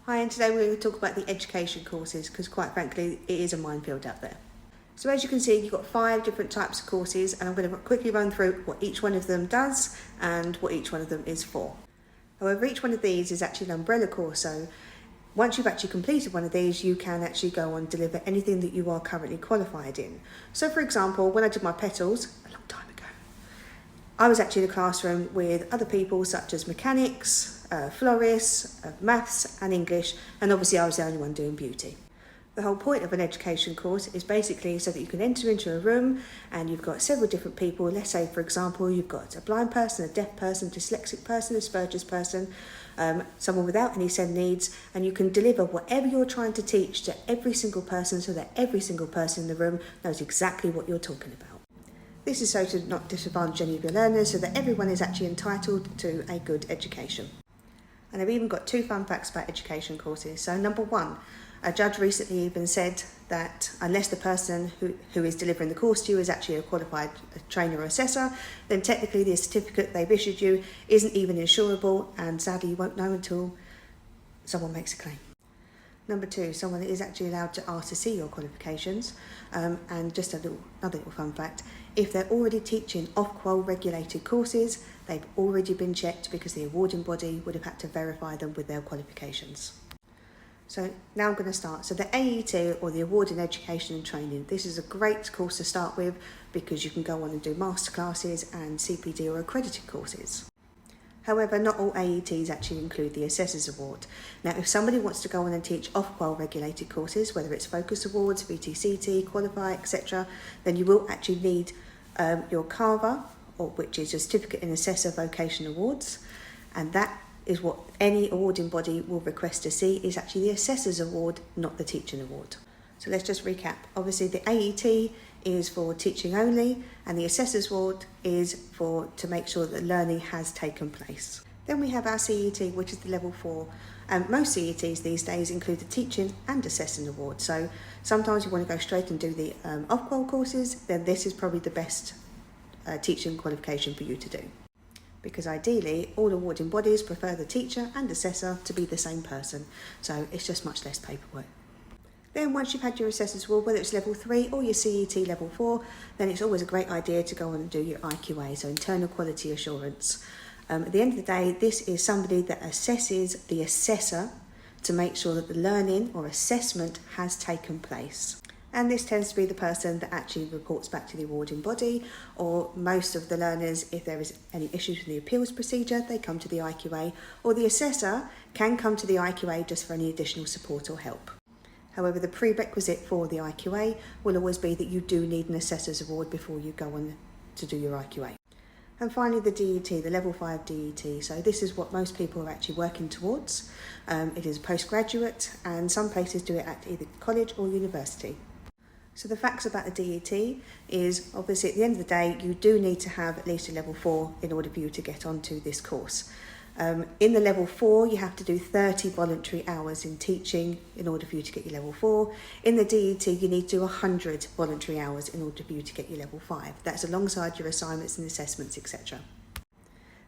Hi, and today we're going to talk about the education courses because quite frankly it is a minefield out there. So as you can see, you've got 5 different types of courses, and I'm going to quickly run through what each one of them does and what each one of them is for. However, each one of these is actually an umbrella course, so once you've actually completed one of these, you can actually go on and deliver anything that you are currently qualified in. So for example, when I did my petals a long time ago, I was actually in the classroom with other people such as mechanics, florists, maths and English, and obviously I was the only one doing beauty. The whole point of an education course is basically so that you can enter into a room and you've got several different people. Let's say, for example, you've got a blind person, a deaf person, a dyslexic person, a Asperger's person, someone without any SEND needs, and you can deliver whatever you're trying to teach to every single person so that every single person in the room knows exactly what you're talking about. This is so to not disadvantage any of your learners, so that everyone is actually entitled to a good education. And I've even got 2 fun facts about education courses. So number 1, a judge recently even said that unless the person who is delivering the course to you is actually a qualified trainer or assessor, then technically the certificate they've issued you isn't even insurable, and sadly you won't know until someone makes a claim. Number 2, someone is actually allowed to ask to see your qualifications. And just another little fun fact, if they're already teaching Ofqual regulated courses, they've already been checked because the awarding body would have had to verify them with their qualifications. So now I'm going to start. So the AET, or the Award in Education and Training, this is a great course to start with because you can go on and do masterclasses and CPD or accredited courses. However, not all AETs actually include the Assessors Award. Now, if somebody wants to go on and teach Ofqual regulated courses, whether it's Focus Awards, VTCT, Qualify, etc., then you will actually need your CAVA, which is your Certificate in Assessor Vocation Awards, and that is what any awarding body will request to see, is actually the Assessors Award, not the Teaching Award. So let's just recap. Obviously the AET is for teaching only, and the Assessors Award is to make sure that learning has taken place. Then we have our CET, which is the level 4, and most CETs these days include the Teaching and Assessing Award. So sometimes you want to go straight and do the Ofqual courses, then this is probably the best teaching qualification for you to do, because ideally all awarding bodies prefer the teacher and assessor to be the same person, so it's just much less paperwork. Then once you've had your Assessors Award, whether it's level 3 or your CET level 4, then it's always a great idea to go on and do your IQA, so Internal Quality Assurance. At the end of the day, this is somebody that assesses the assessor to make sure that the learning or assessment has taken place. And this tends to be the person that actually reports back to the awarding body, or most of the learners, if there is any issues with the appeals procedure, they come to the IQA, or the assessor can come to the IQA just for any additional support or help. However, the prerequisite for the IQA will always be that you do need an Assessor's Award before you go on to do your IQA. And finally, the DET, the level 5 DET. So this is what most people are actually working towards. It is postgraduate, and some places do it at either college or university. So the facts about the DET is, obviously at the end of the day, you do need to have at least a level 4 in order for you to get onto this course. In the level 4, you have to do 30 voluntary hours in teaching in order for you to get your level 4. In the DET, you need to do 100 voluntary hours in order for you to get your level 5. That's alongside your assignments and assessments, etc.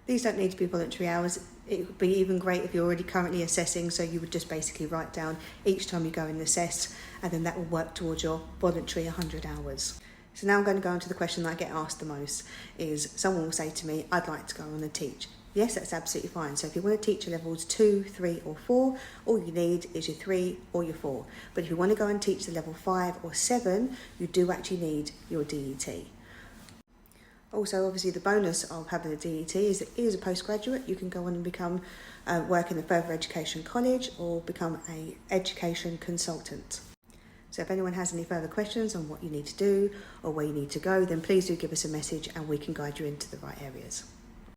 These don't need to be voluntary hours. It would be even great if you're already currently assessing, so you would just basically write down each time you go and assess, and then that will work towards your voluntary 100 hours. So now I'm going to go on to the question that I get asked the most, is someone will say to me, I'd like to go on and teach. Yes, that's absolutely fine. So if you want to teach your levels 2, 3 or 4, all you need is your 3 or your 4. But if you want to go and teach the level 5 or 7, you do actually need your DET. Also, obviously, the bonus of having a DET is that as a postgraduate, you can go on and become work in a further education college or become an education consultant. So if anyone has any further questions on what you need to do or where you need to go, then please do give us a message and we can guide you into the right areas.